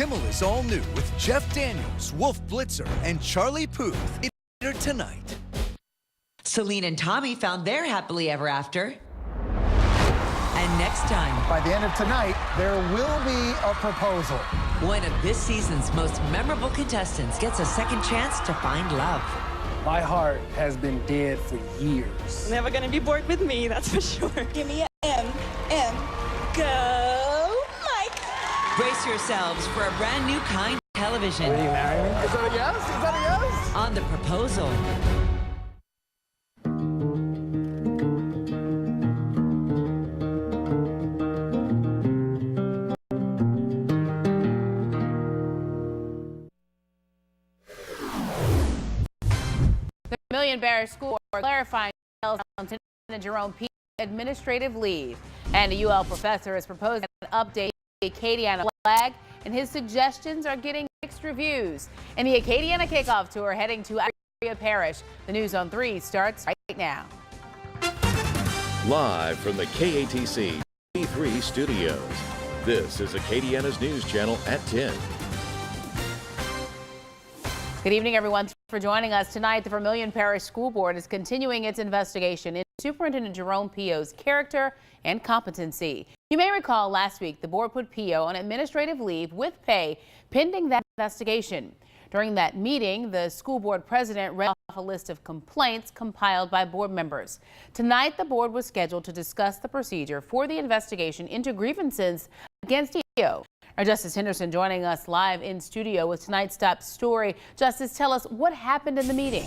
Kimmel is all new with Jeff Daniels, Wolf Blitzer, and Charlie Puth. Later tonight. Celine and Tommy found their happily ever after. And next time, by the end of tonight, there will be a proposal. One of this season's most memorable contestants gets a second chance to find love. My heart has been dead for years. Never gonna be bored with me, that's for sure. Give me an M, go, Mike. Brace yourselves for a brand new kind of television. Will you marry me? Is that a yes? Is that a yes? On The Proposal. Million Parish School Board clarifying Jerome P. administrative leave. And a UL professor is proposing an update to the Acadiana flag, and his suggestions are getting mixed reviews. And the Acadiana kickoff tour heading to Area Parish. The News on 3 starts right now. Live from the KATC 3 studios, this is Acadiana's News Channel at 10. Good evening, everyone. Thanks for joining us tonight. The Vermilion Parish School Board is continuing its investigation into Superintendent Jerome Pio's character and competency. You may recall last week the board put Pio on administrative leave with pay pending that investigation. During that meeting, the school board president read off a list of complaints compiled by board members. Tonight, the board was scheduled to discuss the procedure for the investigation into grievances against Pio. Our Justice Henderson joining us live in studio with tonight's top story. Justice, tell us what happened in the meeting.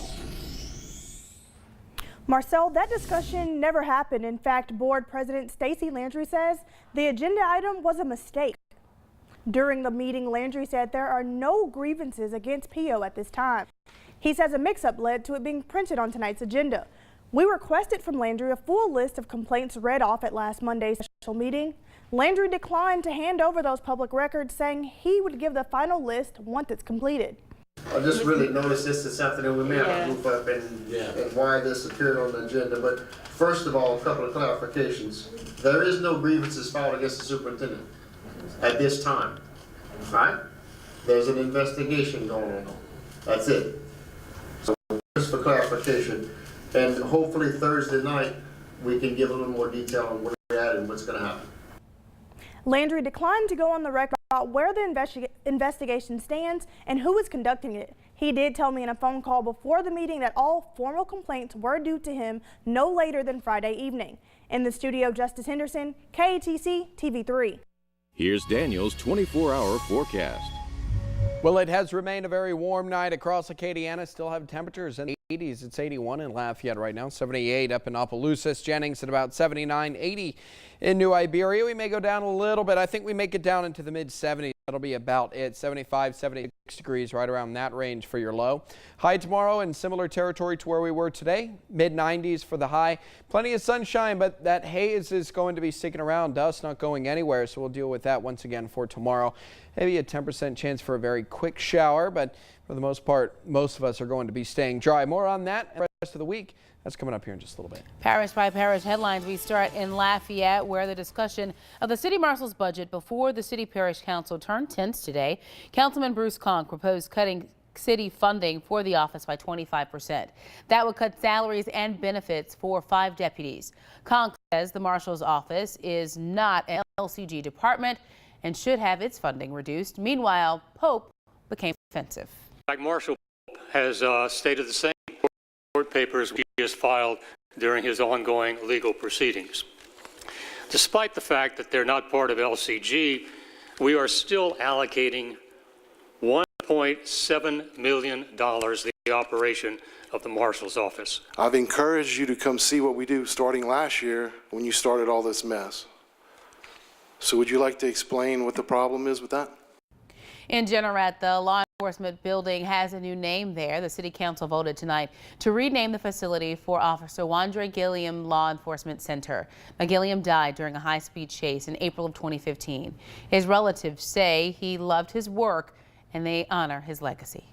Marcel, that discussion never happened. In fact, board president Stacey Landry says the agenda item was a mistake. During the meeting, Landry said there are no grievances against Pio at this time. He says a mix-up led to it being printed on tonight's agenda. We requested from Landry a full list of complaints read off at last Monday's special meeting. Landry declined to hand over those public records, saying he would give the final list once it's completed. I just really noticed this is something that we may have to group up and why this appeared on the agenda. But first of all, a couple of clarifications. There is no grievances filed against the superintendent at this time, right? There's an investigation going on. That's it. So just for clarification. And hopefully Thursday night we can give a little more detail on where we're at and what's going to happen. Landry declined to go on the record about where the investigation stands and who is conducting it. He did tell me in a phone call before the meeting that all formal complaints were due to him no later than Friday evening. In the studio, Justice Henderson, KATC TV3. Here's Daniel's 24-hour forecast. Well, it has remained a very warm night across Acadiana. Still have temperatures in the 80s. It's 81 in Lafayette right now, 78 up in Opelousas, Jennings at about 79, 80 in New Iberia. We may go down a little bit. I think we make it down into the mid-70s. That'll be about it. 75, 76 degrees, right around that range for your low. High tomorrow in similar territory to where we were today. Mid-90s for the high. Plenty of sunshine, but that haze is going to be sticking around. Dust not going anywhere, so we'll deal with that once again for tomorrow. Maybe a 10% chance for a very quick shower, but for the most part, most of us are going to be staying dry. More on that the rest of the week. That's coming up here in just a little bit. Parish by parish headlines. We start in Lafayette, where the discussion of the city marshal's budget before the city parish council turned tense today. Councilman Bruce Conk proposed cutting city funding for the office by 25%. That would cut salaries and benefits for 5 deputies. Conk says the marshal's office is not an LCG department and should have its funding reduced. Meanwhile, Pope became offensive. Marshal has stated the same court papers he has filed during his ongoing legal proceedings. Despite the fact that they're not part of LCG, we are still allocating $1.7 million to the operation of the marshal's office. I've encouraged you to come see what we do starting last year when you started all this mess. So would you like to explain what the problem is with that? In Jeanerette, the law enforcement building has a new name there. The city council voted tonight to rename the facility for Officer Wandre Gilliam Law Enforcement Center. Now, Gilliam died during a high-speed chase in April of 2015. His relatives say he loved his work and they honor his legacy.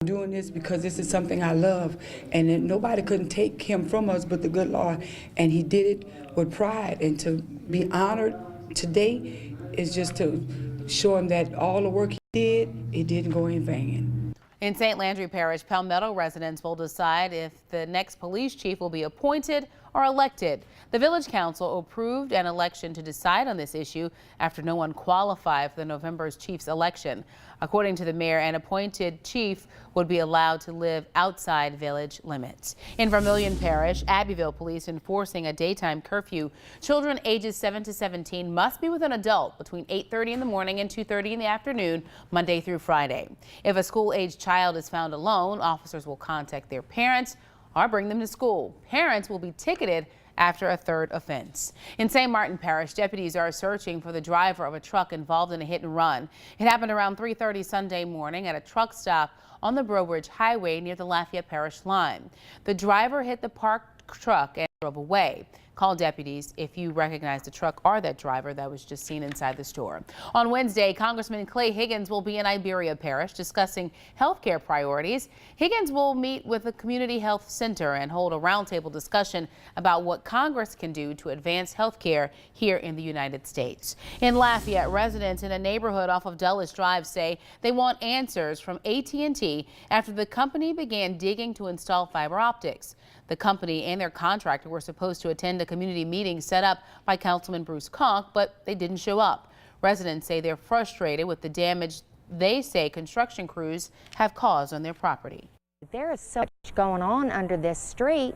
I'm doing this because this is something I love, and nobody couldn't take him from us but the good Lord, and he did it with pride. And to be honored today is just to show him that all the work he did, it didn't go in vain. In St. Landry Parish, Palmetto residents will decide if the next police chief will be appointed or elected. The village council approved an election to decide on this issue after no one qualified for the November's chief's election. According to the mayor, an appointed chief would be allowed to live outside village limits. In Vermilion Parish, Abbeville police enforcing a daytime curfew. Children ages 7 to 17 must be with an adult between 8:30 in the morning and 2:30 in the afternoon, Monday through Friday. If a school-aged child is found alone, officers will contact their parents or bring them to school. Parents will be ticketed after a third offense. In St. Martin Parish, deputies are searching for the driver of a truck involved in a hit and run. It happened around 3:30 Sunday morning at a truck stop on the Breaux Bridge Highway near the Lafayette Parish line. The driver hit the parked truck and drove away. Call deputies if you recognize the truck or that driver that was just seen inside the store. On Wednesday, Congressman Clay Higgins will be in Iberia Parish discussing health care priorities. Higgins will meet with the Community Health Center and hold a roundtable discussion about what Congress can do to advance health care here in the United States. In Lafayette, residents in a neighborhood off of Dulles Drive say they want answers from AT&T after the company began digging to install fiber optics. The company and their contractor were supposed to attend a community meeting set up by Councilman Bruce Conk, but they didn't show up. Residents say they're frustrated with the damage they say construction crews have caused on their property. There is so much going on under this street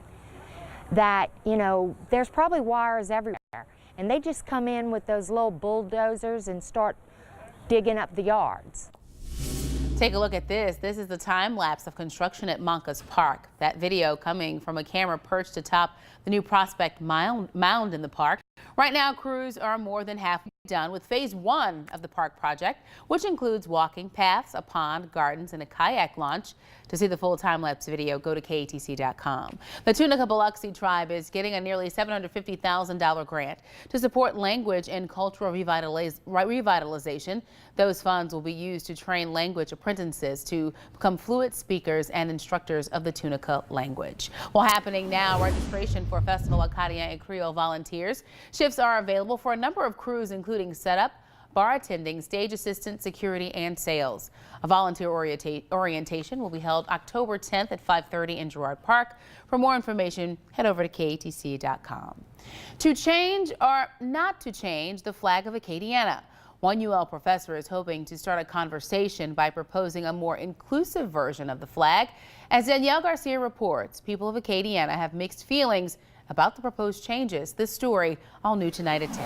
that, you know, there's probably wires everywhere. And they just come in with those little bulldozers and start digging up the yards. Take a look at this. This is the time lapse of construction at Moncas Park. That video coming from a camera perched atop the new Prospect Mound in the park. Right now, crews are more than halfway done with phase 1 of the park project, which includes walking paths, a pond, gardens, and a kayak launch. To see the full time-lapse video, go to KATC.com. The Tunica Biloxi tribe is getting a nearly $750,000 grant to support language and cultural revitalization. Those funds will be used to train language apprentices to become fluent speakers and instructors of the Tunica language. Well, happening now, registration for Festival Acadien and Creole volunteers. Shifts are available for a number of crews, including setup, bar attending, stage assistant, security, and sales. A volunteer orientation will be held October 10th at 5:30 in Girard Park. For more information, head over to KATC.com. To change or not to change the flag of Acadiana. One UL professor is hoping to start a conversation by proposing a more inclusive version of the flag. As Danielle Garcia reports, people of Acadiana have mixed feelings about the proposed changes. This story, all new tonight at 10.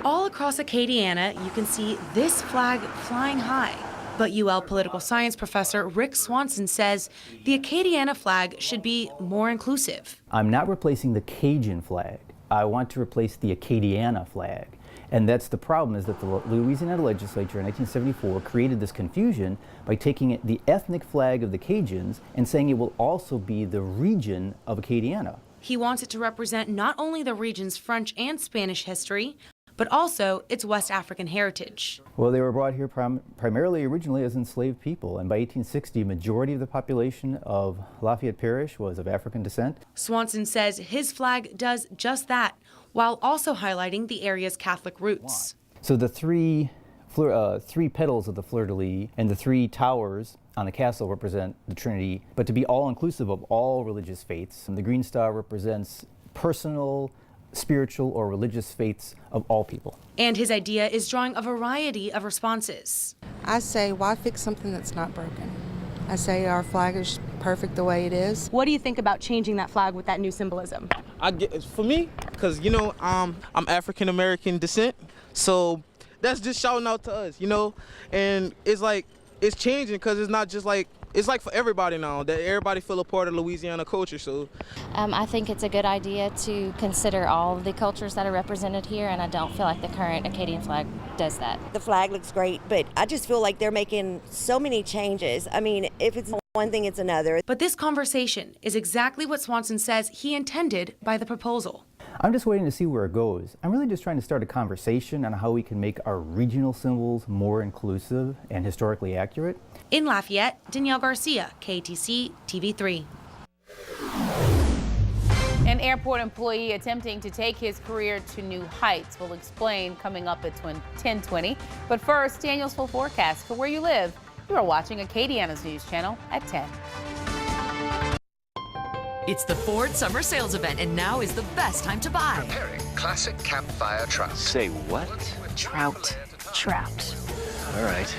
All across Acadiana, you can see this flag flying high. But UL political science professor Rick Swanson says the Acadiana flag should be more inclusive. I'm not replacing the Cajun flag. I want to replace the Acadiana flag. And that's the problem, is that the Louisiana legislature in 1974 created this confusion by taking the ethnic flag of the Cajuns and saying it will also be the region of Acadiana. He wants it to represent not only the region's French and Spanish history, but also its West African heritage. Well, they were brought here primarily originally as enslaved people, and by 1860, a majority of the population of Lafayette Parish was of African descent. Swanson says his flag does just that, while also highlighting the area's Catholic roots. So the three petals of the fleur-de-lis and the 3 towers on the castle represent the Trinity, but to be all-inclusive of all religious faiths. And the green star represents personal, spiritual, or religious faiths of all people. And his idea is drawing a variety of responses. I say, why fix something that's not broken? I say our flag is perfect the way it is. What do you think about changing that flag with that new symbolism? For me, because, you know, I'm African American descent, so that's just shouting out to us, you know, and it's like, it's changing because it's not just like, it's like for everybody now, that everybody feel a part of Louisiana culture. So I think it's a good idea to consider all of the cultures that are represented here, and I don't feel like the current Acadian flag does that. The flag looks great, but I just feel like they're making so many changes. I mean, if it's one thing, it's another. But this conversation is exactly what Swanson says he intended by the proposal. I'm just waiting to see where it goes. I'm really just trying to start a conversation on how we can make our regional symbols more inclusive and historically accurate. In Lafayette, Danielle Garcia, KATC TV3. An airport employee attempting to take his career to new heights. We'll explain coming up at 10:20. But first, Daniel's full forecast for where you live. You are watching Acadiana's News Channel at 10. It's the Ford Summer Sales Event, and now is the best time to buy. Preparing classic campfire trout. Say what? Trout. Trout. All right.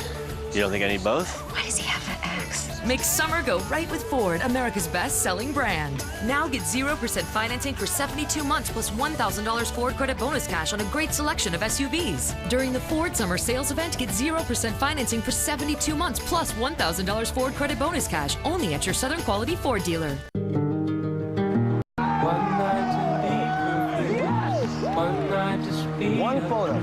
You don't think I need both? Why does he have an X? Make summer go right with Ford, America's best-selling brand. Now get 0% financing for 72 months plus $1,000 Ford credit bonus cash on a great selection of SUVs. During the Ford Summer Sales Event, get 0% financing for 72 months plus $1,000 Ford credit bonus cash only at your Southern Quality Ford dealer. One photo.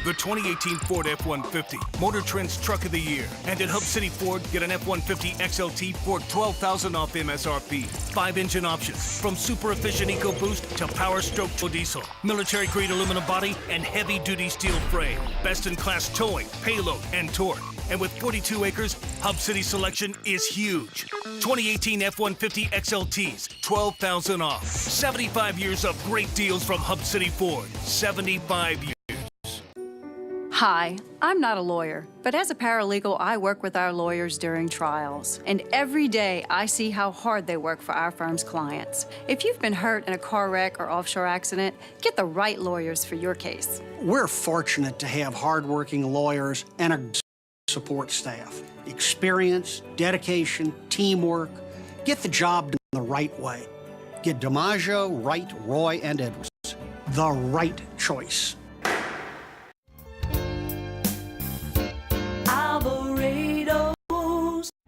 The 2018 Ford F-150, Motor Trend's Truck of the Year. And at Hub City Ford, get an F-150 XLT for $12,000 off MSRP. 5-engine options, from super efficient EcoBoost to Power Stroke diesel, military-grade aluminum body, and heavy-duty steel frame. Best-in-class towing, payload, and torque. And with 42 acres, Hub City selection is huge. 2018 F-150 XLTs, $12,000 off. 75 years of great deals from Hub City Ford. 75 years. Hi, I'm not a lawyer, but as a paralegal, I work with our lawyers during trials. And every day, I see how hard they work for our firm's clients. If you've been hurt in a car wreck or offshore accident, get the right lawyers for your case. We're fortunate to have hardworking lawyers and a support staff. Experience, dedication, teamwork. Get the job done the right way. Get DiMaggio, Wright, Roy, and Edwards. The right choice.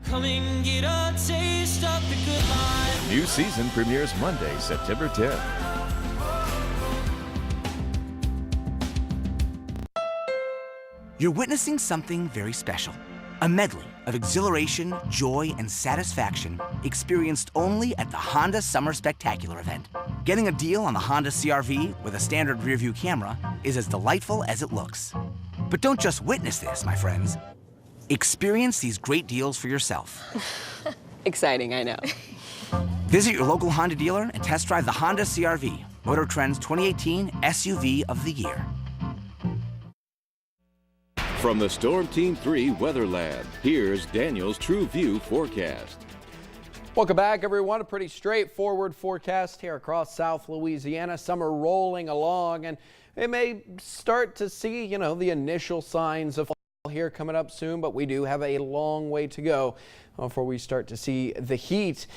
Come and get a taste of the good life. New season premieres Monday, September 10th. You're witnessing something very special. A medley of exhilaration, joy, and satisfaction experienced only at the Honda Summer Spectacular event. Getting a deal on the Honda CR-V with a standard rearview camera is as delightful as it looks. But don't just witness this, my friends. Experience these great deals for yourself. Exciting, I know. Visit your local Honda dealer and test drive the Honda CR-V, Motor Trend's 2018 SUV of the Year. From the Storm Team 3 Weather Lab, here's Daniel's True View forecast. Welcome back, everyone. A pretty straightforward forecast here across South Louisiana. Summer rolling along, and it may start to see, the initial signs of fall here coming up soon, but we do have a long way to go before we start to see the heat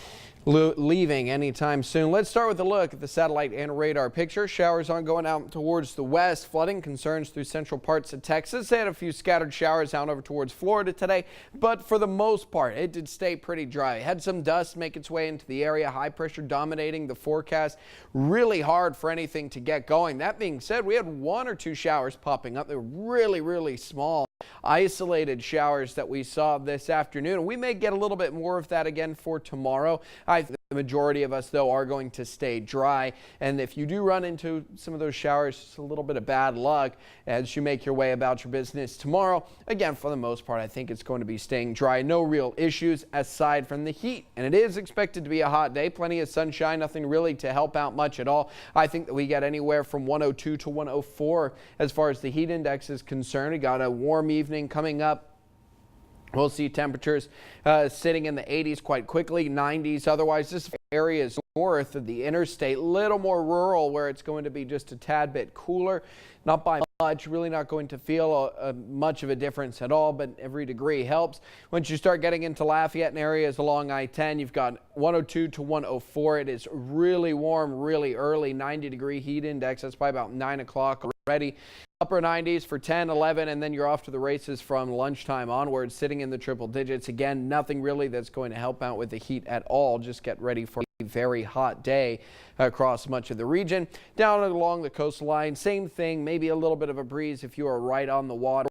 leaving anytime soon. Let's start with a look at the satellite and radar picture. Showers aren't going out towards the west. Flooding concerns through central parts of Texas. They had a few scattered showers down over towards Florida today, but for the most part, it did stay pretty dry. Had some dust make its way into the area. High pressure dominating the forecast. Really hard for anything to get going. That being said, we had 1 or 2 showers popping up. They were really, really small, isolated showers that we saw this afternoon. We may get a little bit more of that again for tomorrow. I think the majority of us, though, are going to stay dry. And if you do run into some of those showers, just a little bit of bad luck as you make your way about your business tomorrow. Again, for the most part, I think it's going to be staying dry. No real issues aside from the heat. And it is expected to be a hot day. Plenty of sunshine, nothing really to help out much at all. I think that we get anywhere from 102 to 104 as far as the heat index is concerned. We got a warm evening coming up. We'll see temperatures sitting in the 80s quite quickly, 90s. Otherwise, this area is north of the interstate, little more rural where it's going to be just a tad bit cooler. Not by much, really not going to feel much of a difference at all, but every degree helps. Once you start getting into Lafayette and areas along I-10, you've got 102 to 104. It is really warm, really early, 90-degree heat index. That's by about 9 o'clock already. Upper 90s for 10, 11, and then you're off to the races from lunchtime onwards, sitting in the triple digits. Again, nothing really that's going to help out with the heat at all. Just get ready for a very hot day across much of the region. Down along the coastline, same thing, maybe a little bit of a breeze if you are right on the water.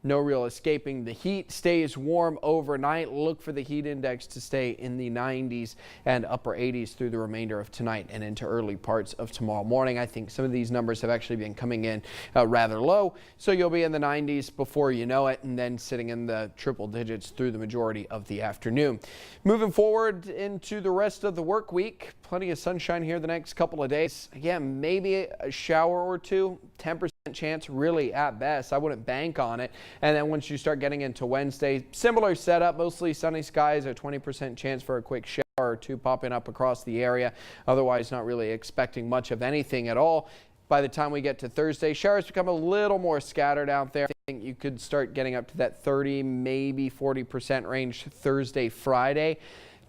No real escaping the heat. Stays warm overnight. Look for the heat index to stay in the 90s and upper 80s through the remainder of tonight and into early parts of tomorrow morning. I think some of these numbers have actually been coming in rather low, so you'll be in the 90s before you know it, and then sitting in the triple digits through the majority of the afternoon. Moving forward into the rest of the work week, plenty of sunshine here the next couple of days. Again, maybe a shower or two, 10% chance really at best. I wouldn't bank on it. And then once you start getting into Wednesday, similar setup, mostly sunny skies, a 20% chance for a quick shower or two popping up across the area. Otherwise, not really expecting much of anything at all. By the time we get to Thursday, showers become a little more scattered out there. I think you could start getting up to that 30, maybe 40% range Thursday, Friday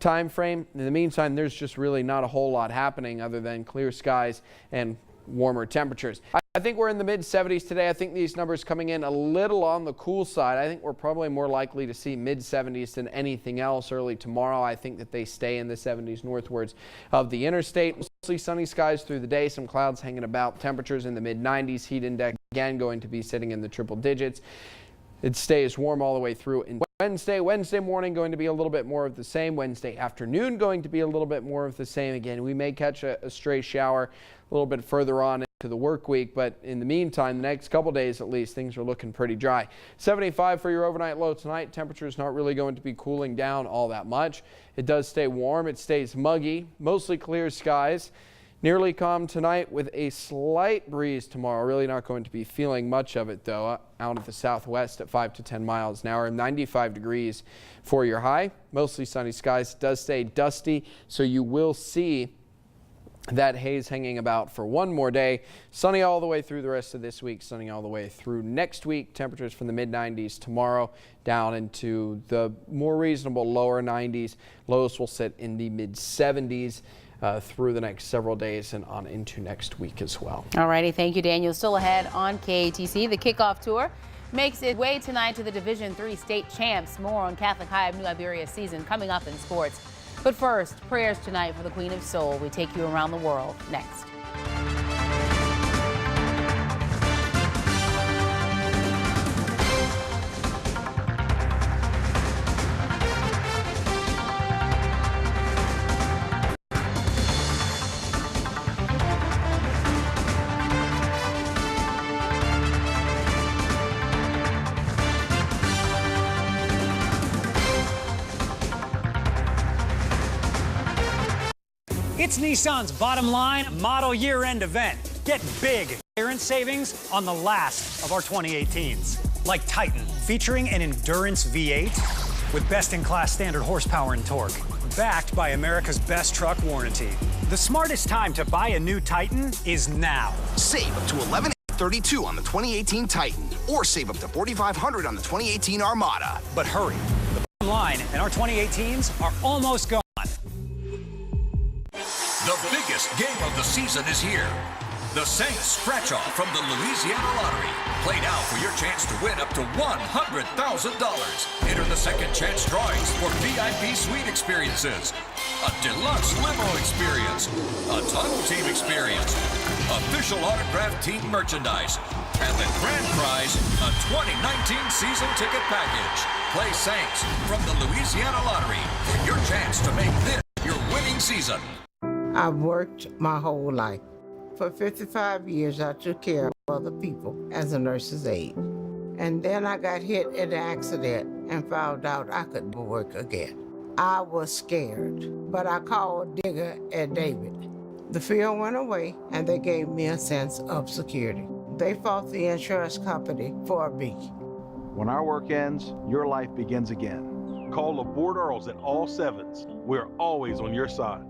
time frame. In the meantime, there's just really not a whole lot happening other than clear skies and warmer temperatures. I think we're in the mid 70s today. I think these numbers coming in a little on the cool side. I think we're probably more likely to see mid 70s than anything else early tomorrow. I think that they stay in the 70s northwards of the interstate. Mostly sunny skies through the day, some clouds hanging about. Temperatures in the mid 90s. Heat index again going to be sitting in the triple digits. It stays warm all the way through in Wednesday. Wednesday morning going to be a little bit more of the same. Wednesday afternoon going to be a little bit more of the same. Again, we may catch a stray shower a little bit further on into the work week, but in the meantime, the next couple days at least, things are looking pretty dry. 75 for your overnight low tonight. Temperature is not really going to be cooling down all that much. It does stay warm. It stays muggy, mostly clear skies. Nearly calm tonight with a slight breeze tomorrow. Really not going to be feeling much of it though. Out of the southwest at 5 to 10 miles an hour. 95 degrees for your high. Mostly sunny skies. It does stay dusty, so you will see that haze hanging about for one more day. Sunny all the way through the rest of this week. Sunny all the way through next week. Temperatures from the mid 90s tomorrow down into the more reasonable lower 90s. Lows will sit in the mid 70s. Through the next several days and on into next week as well. All righty, thank you, Daniel. Still ahead on KATC, the kickoff tour makes its way tonight to the Division III state champs. More on Catholic High of New Iberia's season coming up in sports. But first, prayers tonight for the Queen of Soul. We take you around the world next. It's Nissan's Bottom Line Model Year-End event. Get big clearance savings on the last of our 2018s. Like Titan, featuring an Endurance V8 with best-in-class standard horsepower and torque. Backed by America's best truck warranty. The smartest time to buy a new Titan is now. Save up to $1,132 on the 2018 Titan, or save up to $4,500 on the 2018 Armada. But hurry, the Bottom Line and our 2018s are almost gone. The biggest game of the season is here. The Saints scratch-off from the Louisiana Lottery. Play now for your chance to win up to $100,000. Enter the second chance drawings for VIP suite experiences, a deluxe limo experience, a tunnel team experience, official autographed team merchandise, and the grand prize, a 2019 season ticket package. Play Saints from the Louisiana Lottery for your chance to make this your winning season. I've worked my whole life. For 55 years, I took care of other people as a nurse's aide. And then I got hit in an accident and found out I couldn't work again. I was scared, but I called Digger and David. The fear went away, and they gave me a sense of security. They fought the insurance company for me. When our work ends, your life begins again. Call LaBorde Earls at all sevens. We're always on your side.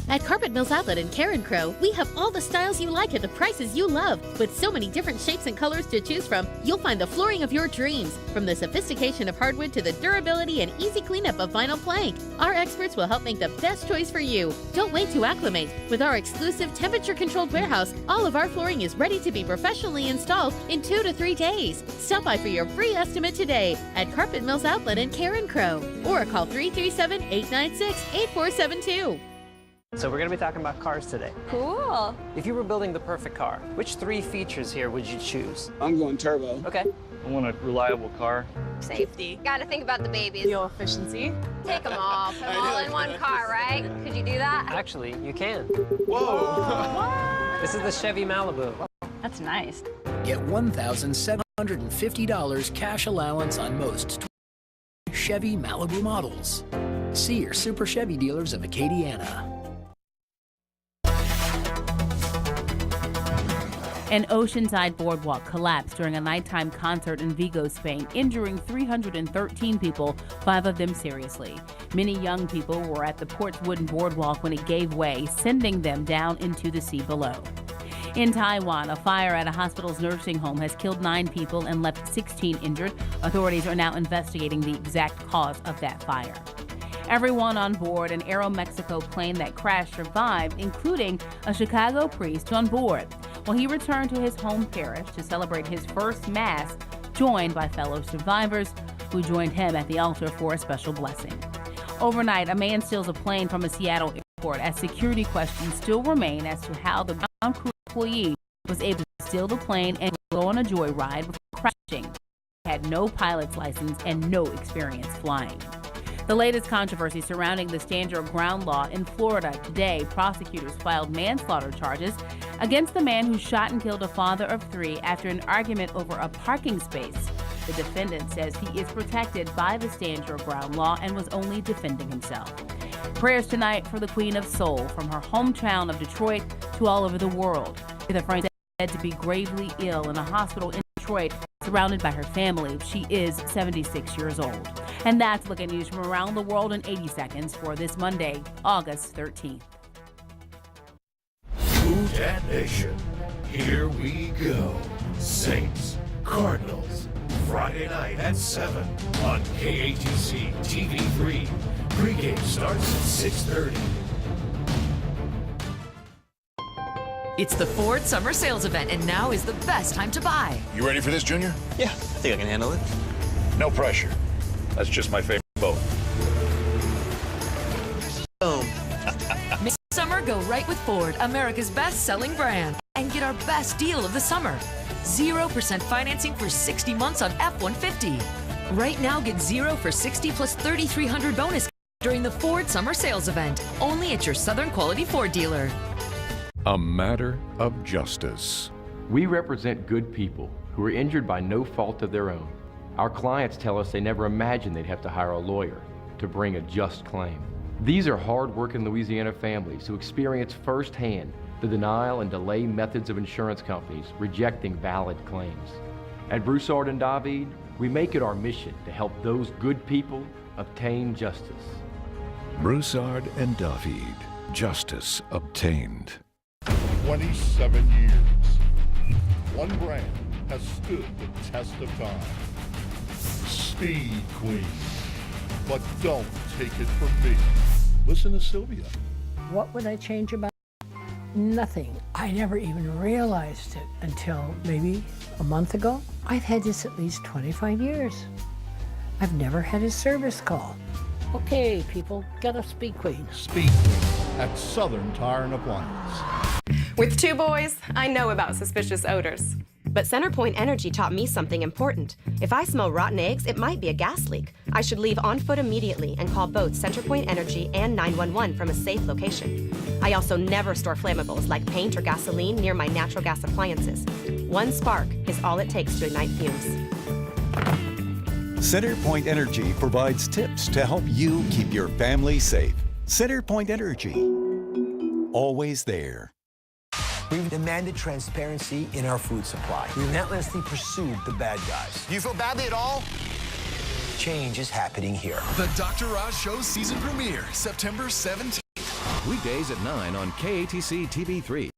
At Carpet Mills Outlet in Karen Crow, we have all the styles you like at the prices you love. With so many different shapes and colors to choose from, you'll find the flooring of your dreams. From the sophistication of hardwood to the durability and easy cleanup of vinyl plank, our experts will help make the best choice for you. Don't wait to acclimate. With our exclusive temperature-controlled warehouse, all of our flooring is ready to be professionally installed in 2 to 3 days. Stop by for your free estimate today at Carpet Mills Outlet in Karen Crow, or call 337-896-8472. So we're going to be talking about cars today. Cool. If you were building the perfect car, which 3 features here would you choose? I'm going turbo. Okay. I want a reliable car. Safety. Got to think about the babies. Fuel efficiency. Take them all. Put them all in one car, right? Could you do that? Actually, you can. Whoa. This is the Chevy Malibu. That's nice. Get $1,750 cash allowance on most Chevy Malibu models. See your Super Chevy dealers of Acadiana. An oceanside boardwalk collapsed during a nighttime concert in Vigo, Spain, injuring 313 people, 5 of them seriously. Many young people were at the port's wooden boardwalk when it gave way, sending them down into the sea below. In Taiwan, a fire at a hospital's nursing home has killed 9 people and left 16 injured. Authorities are now investigating the exact cause of that fire. Everyone on board an Aeromexico plane that crashed survived, including a Chicago priest on board. While he returned to his home parish to celebrate his first Mass, joined by fellow survivors who joined him at the altar for a special blessing. Overnight, a man steals a plane from a Seattle airport as security questions still remain as to how the ground crew employee was able to steal the plane and go on a joyride before crashing. He had no pilot's license and no experience flying. The latest controversy surrounding the stand your ground law in Florida. Today, prosecutors filed manslaughter charges against the man who shot and killed a father of 3 after an argument over a parking space. The defendant says he is protected by the stand your ground law and was only defending himself. Prayers tonight for the Queen of Soul, from her hometown of Detroit to all over the world. The Frank said to be gravely ill in a hospital in Detroit, surrounded by her family. She is 76 years old. And that's Look at News from around the world in 80 seconds for this Monday, August 13th. Who Dat Nation. Here we go. Saints, Cardinals, Friday night at 7 on KATC TV3. Pregame starts at 6:30. It's the Ford Summer Sales Event, and now is the best time to buy. You ready for this, Junior? Yeah, I think I can handle it. No pressure. That's just my favorite boat. Boom. Make summer go right with Ford, America's best-selling brand. And get our best deal of the summer. 0% financing for 60 months on F-150. Right now, get 0 for 60 plus 3,300 bonus during the Ford Summer Sales Event. Only at your Southern Quality Ford dealer. A matter of justice. We represent good people who are injured by no fault of their own. Our clients tell us they never imagined they'd have to hire a lawyer to bring a just claim. These are hard-working Louisiana families who experience firsthand the denial and delay methods of insurance companies rejecting valid claims. At Broussard and David, we make it our mission to help those good people obtain justice. Broussard and David, justice obtained. 27 years. One brand has stood the test of time. Speed Queen. But don't take it from me. Listen to Sylvia. What would I change about it? Nothing. I never even realized it until maybe a month ago. I've had this at least 25 years. I've never had a service call. Okay, people, get a Speed Queen. Speed Queen at Southern Tire and Appliance. With 2 boys, I know about suspicious odors. But CenterPoint Energy taught me something important. If I smell rotten eggs, it might be a gas leak. I should leave on foot immediately and call both CenterPoint Energy and 911 from a safe location. I also never store flammables like paint or gasoline near my natural gas appliances. 1 spark is all it takes to ignite fumes. CenterPoint Energy provides tips to help you keep your family safe. CenterPoint Energy, always there. We've demanded transparency in our food supply. We relentlessly pursued the bad guys. Do you feel badly at all? Change is happening here. The Dr. Oz Show season premiere, September 17th. Weekdays at 9 on KATC TV3.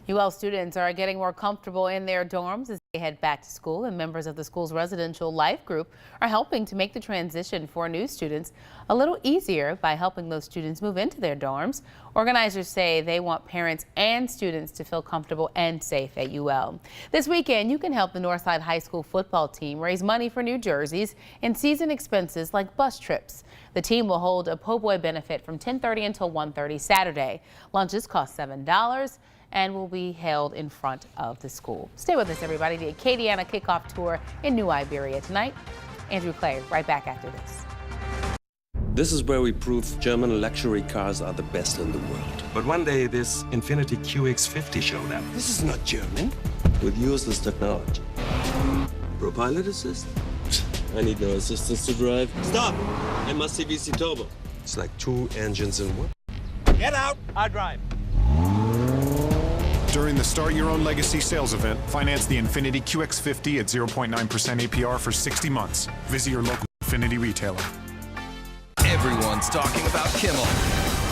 UL students are getting more comfortable in their dorms as they head back to school, and members of the school's residential life group are helping to make the transition for new students a little easier by helping those students move into their dorms. Organizers say they want parents and students to feel comfortable and safe at UL. This weekend, you can help the Northside High School football team raise money for new jerseys and season expenses like bus trips. The team will hold a Po' Boy benefit from 10:30 until 1:30 Saturday. Lunches cost $7. and will be held in front of the school. Stay with us, everybody. The Acadiana kickoff tour in New Iberia tonight. Andrew Clay, right back after this. This is where we prove German luxury cars are the best in the world. But one day, this Infiniti QX50 showed up. This is not German. With useless technology. ProPilot assist? I need no assistance to drive. Stop! I must see VC Turbo. It's like 2 engines in one. Get out! I drive. During the Start Your Own Legacy sales event, finance the Infiniti QX50 at 0.9% APR for 60 months. Visit your local Infiniti retailer. Everyone's talking about Kimmel.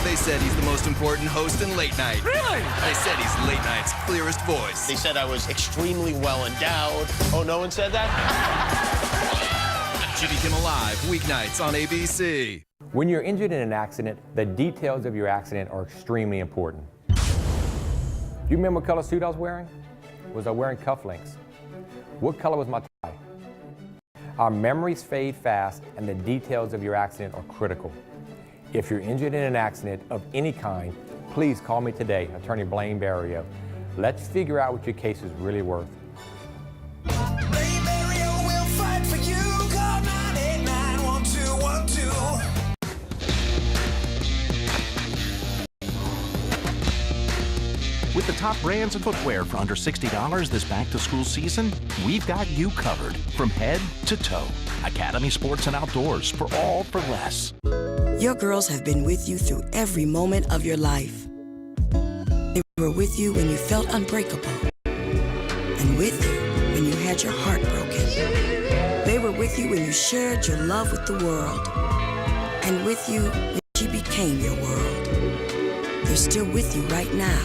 They said he's the most important host in late night. Really? They said he's late night's clearest voice. They said I was extremely well endowed. Oh, no one said that? Jimmy Kimmel Live, weeknights on ABC. When you're injured in an accident, the details of your accident are extremely important. Do you remember what color suit I was wearing? Was I wearing cufflinks? What color was my tie? Our memories fade fast, and the details of your accident are critical. If you're injured in an accident of any kind, please call me today, Attorney Blaine Barrio. Let's figure out what your case is really worth. With the top brands and footwear for under $60 this back-to-school season, we've got you covered from head to toe. Academy Sports and Outdoors for all for less. Your girls have been with you through every moment of your life. They were with you when you felt unbreakable, and with you when you had your heart broken. They were with you when you shared your love with the world, and with you when she became your world. They're still with you right now.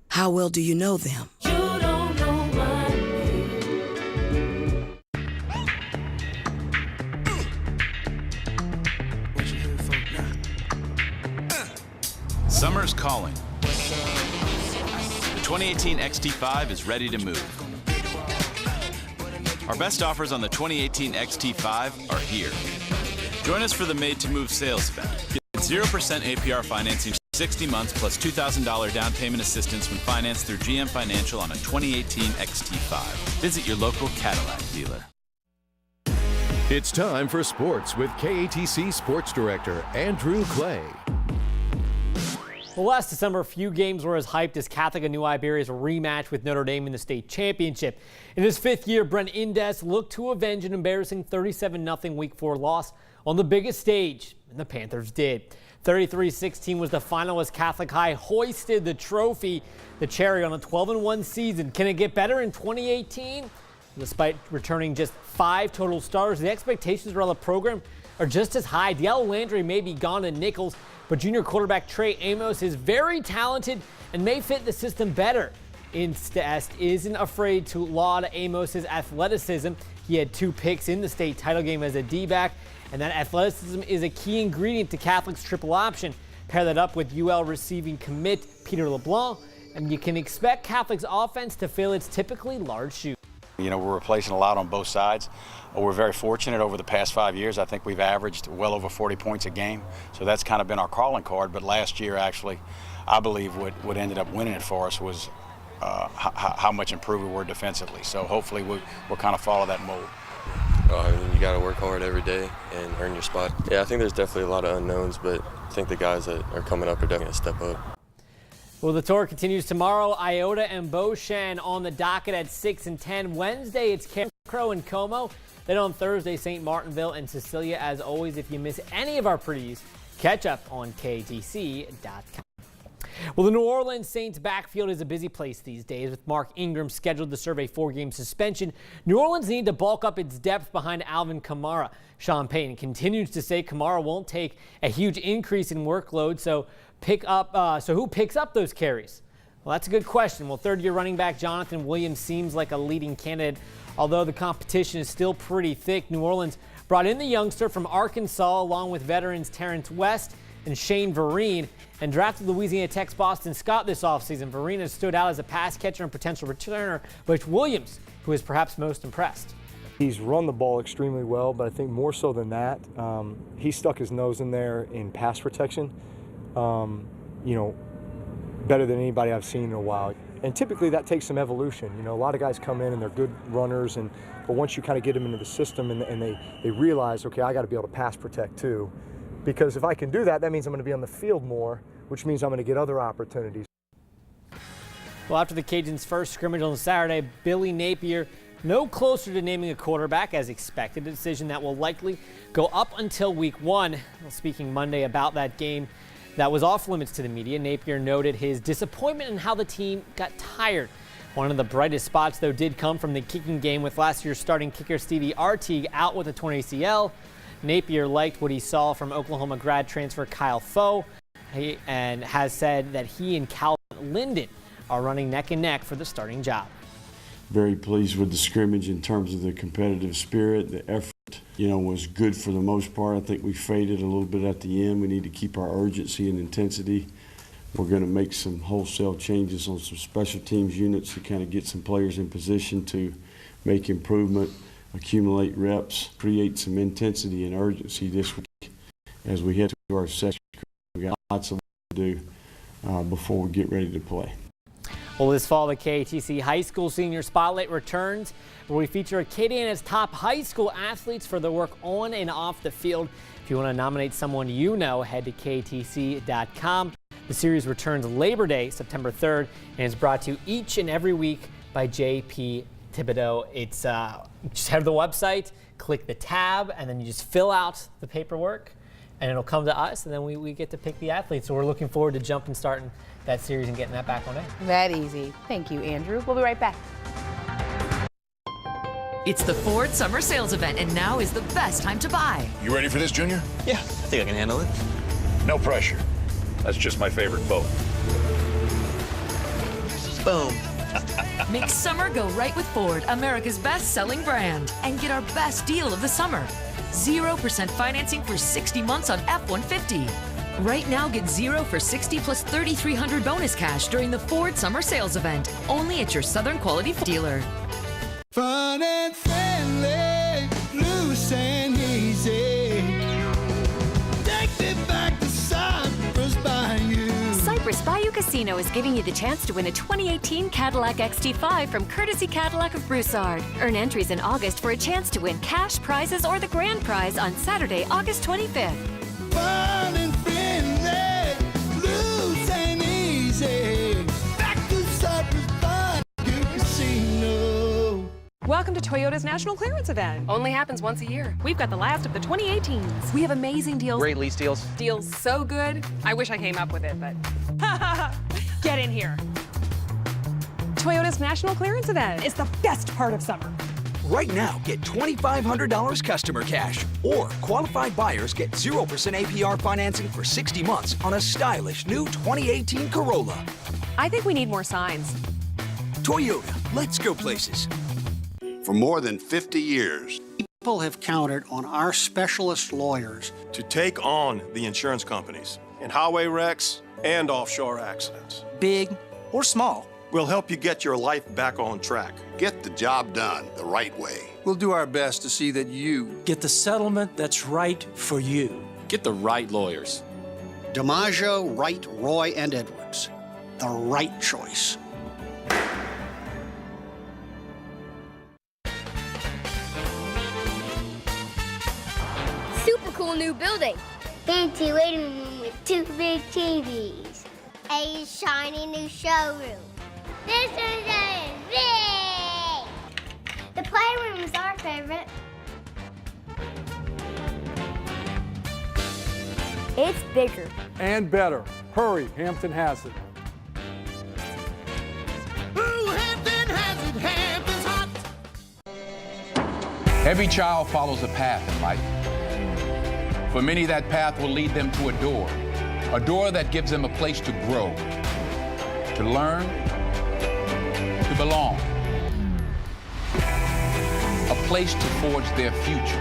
How well do you know them? You don't know my name. Summer's calling. The 2018 XT5 is ready to move. Our best offers on the 2018 XT5 are here. Join us for the Made to Move sales event. Get 0% APR financing 60 months plus $2,000 down payment assistance when financed through GM Financial on a 2018 XT5. Visit your local Cadillac dealer. It's time for sports with KATC Sports Director Andrew Clay. Well, last December, a few games were as hyped as Catholic and New Iberia's rematch with Notre Dame in the state championship. In his 5th year, Brent Indes looked to avenge an embarrassing 37-0 Week 4 loss on the biggest stage, and the Panthers did. 33-16 was the final as Catholic High hoisted the trophy, the cherry on a 12-1 season. Can it get better in 2018? Despite returning just 5 total stars, the expectations around the program are just as high. Diallo Landry may be gone to Nichols, but junior quarterback Trey Amos is very talented and may fit the system better. Indes isn't afraid to laud Amos's athleticism. He had 2 picks in the state title game as a D-back, and that athleticism is a key ingredient to Catholic's triple option. Pair that up with UL receiving commit Peter LeBlanc, and you can expect Catholic's offense to fill its typically large shoes. You know, we're replacing a lot on both sides. We're very fortunate over the past 5 years. I think we've averaged well over 40 points a game. So that's kind of been our calling card. But last year, actually, I believe what ended up winning it for us was how much improved we were defensively. So hopefully we'll kind of follow that mold. I mean, you got to work hard every day and earn your spot. Yeah, I think there's definitely a lot of unknowns, but I think the guys that are coming up are definitely going to step up. Well, the tour continues tomorrow. Iota and Beauchamp on the docket at 6 and 10. Wednesday, it's Carencro and Como. Then on Thursday, St. Martinville and Cecilia. As always, if you miss any of our previews, catch up on KATC.com. Well, the New Orleans Saints backfield is a busy place these days, with Mark Ingram scheduled to serve a 4-game suspension. New Orleans need to bulk up its depth behind Alvin Kamara. Sean Payton continues to say Kamara won't take a huge increase in workload, so who picks up those carries? Well, that's a good question. Well, 3rd-year running back Jonathan Williams seems like a leading candidate, although the competition is still pretty thick. New Orleans brought in the youngster from Arkansas along with veterans Terrence West and Shane Vereen, and drafted Louisiana Tech's Boston Scott this offseason. Vereen has stood out as a pass catcher and potential returner, but Williams, who is perhaps most impressed. He's run the ball extremely well, but I think more so than that, he stuck his nose in there in pass protection, better than anybody I've seen in a while. And typically that takes some evolution. A lot of guys come in and they're good runners, but once you kind of get them into the system and they realize, okay, I got to be able to pass protect too. Because if I can do that, that means I'm going to be on the field more, which means I'm going to get other opportunities. Well, after the Cajuns' first scrimmage on Saturday, Billy Napier no closer to naming a quarterback as expected, a decision that will likely go up until week 1. Well, speaking Monday about that game that was off limits to the media, Napier noted his disappointment in how the team got tired. One of the brightest spots, though, did come from the kicking game with last year's starting kicker Stevie Artigue out with a torn ACL. Napier liked what he saw from Oklahoma grad transfer Kyle Foe and has said that he and Calvin Linden are running neck and neck for the starting job. Very pleased with the scrimmage in terms of the competitive spirit. The effort, was good for the most part. I think we faded a little bit at the end. We need to keep our urgency and intensity. We're going to make some wholesale changes on some special teams units to kind of get some players in position to make improvement, accumulate reps, create some intensity and urgency this week as we head to our second. We got lots of work to do before we get ready to play. Well, this fall, the KATC High School Senior Spotlight returns, where we feature Acadiana's top high school athletes for their work on and off the field. If you want to nominate someone you know, head to KATC.com. The series returns Labor Day, September 3rd, and is brought to you each and every week by J.P. Thibodeau. It's just head to the website, click the tab, and then you just fill out the paperwork, and it'll come to us, and then we get to pick the athletes. So we're looking forward to starting that series and getting that back on air. That easy. Thank you, Andrew. We'll be right back. It's the Ford Summer Sales Event, and now is the best time to buy. You ready for this, Junior? Yeah, I think I can handle it. No pressure. That's just my favorite boat. Boom. Make summer go right with Ford, America's best-selling brand, and get our best deal of the summer. 0% financing for 60 months on F-150. Right now, get 0 for 60 plus $3,300 bonus cash during the Ford Summer Sales Event, only at your Southern Quality Dealer. Fun and friendly, loose and easy. Take me back to Cypress Bayou. Cypress Bayou Casino is giving you the chance to win a 2018 Cadillac XT5 from Courtesy Cadillac of Broussard. Earn entries in August for a chance to win cash prizes or the grand prize on Saturday, August 25th. Fun and friendly, loose and easy. Back to Cypress Bayou Casino. Welcome to Toyota's National Clearance Event. Only happens once a year. We've got the last of the 2018s. We have amazing deals. Great lease deals. Deals so good. I wish I came up with it, but get in here. Toyota's National Clearance Event is the best part of summer. Right now, get $2,500 customer cash, or qualified buyers get 0% APR financing for 60 months on a stylish new 2018 Corolla. I think we need more signs. Toyota, let's go places. For more than 50 years, people have counted on our specialist lawyers to take on the insurance companies in highway wrecks and offshore accidents. Big or small. We'll help you get your life back on track. Get the job done the right way. We'll do our best to see that you get the settlement that's right for you. Get the right lawyers. DiMaggio, Wright, Roy, and Edwards. The right choice. Super cool new building. Fancy waiting room with 2 big TVs. A shiny new showroom. This is big! The playroom is our favorite. It's bigger. And better. Hurry, Hampton has it. Ooh, Hampton has it, Hampton's hot. Every child follows a path in life. For many, that path will lead them to a door that gives them a place to grow, to learn, to belong, a place to forge their future.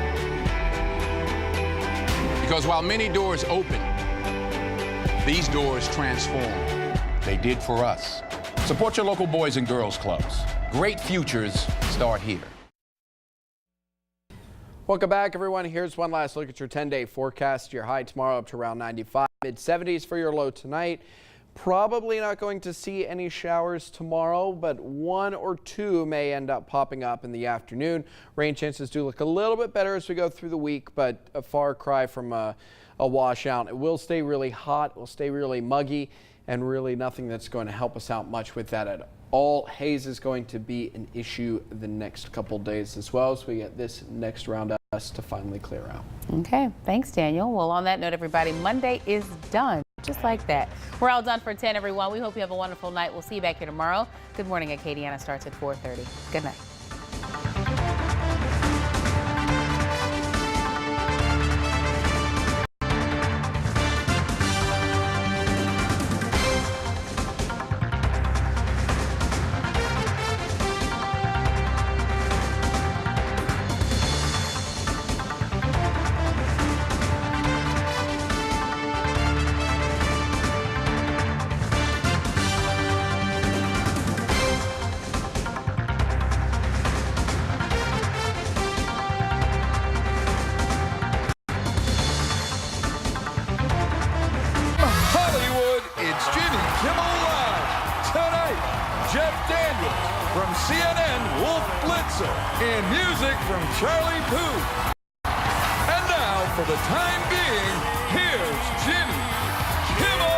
Because while many doors open, these doors transform. They did for us. Support your local Boys and Girls Clubs. Great futures start here. Welcome back, everyone. Here's one last look at your 10-day forecast. Your high tomorrow up to around 95, mid-70s for your low tonight. Probably not going to see any showers tomorrow, but one or two may end up popping up in the afternoon. Rain chances do look a little bit better as we go through the week, but a far cry from a washout. It will stay really hot, it will stay really muggy, and really nothing that's going to help us out much with that at all. Haze is going to be an issue the next couple days as well, as we get this next round of us to finally clear out. Okay, thanks, Daniel. Well, on that note, everybody, Monday is done. Just like that. We're all done for 10, everyone. We hope you have a wonderful night. We'll see you back here tomorrow. Good Morning Acadiana starts at 4:30. Good night. From CNN, Wolf Blitzer, and music from Charlie Puth. And now, for the time being, here's Jimmy Kimmel!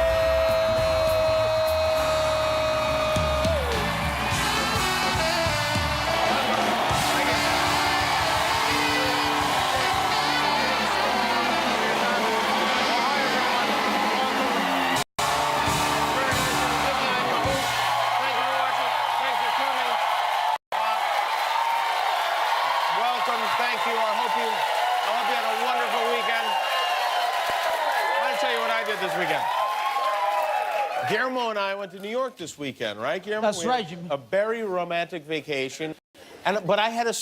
Thank you. I hope you had a wonderful weekend. I'll tell you what I did this weekend. Guillermo and I went to New York this weekend, right, Guillermo? That's right, Jimmy. A very romantic vacation. But I had a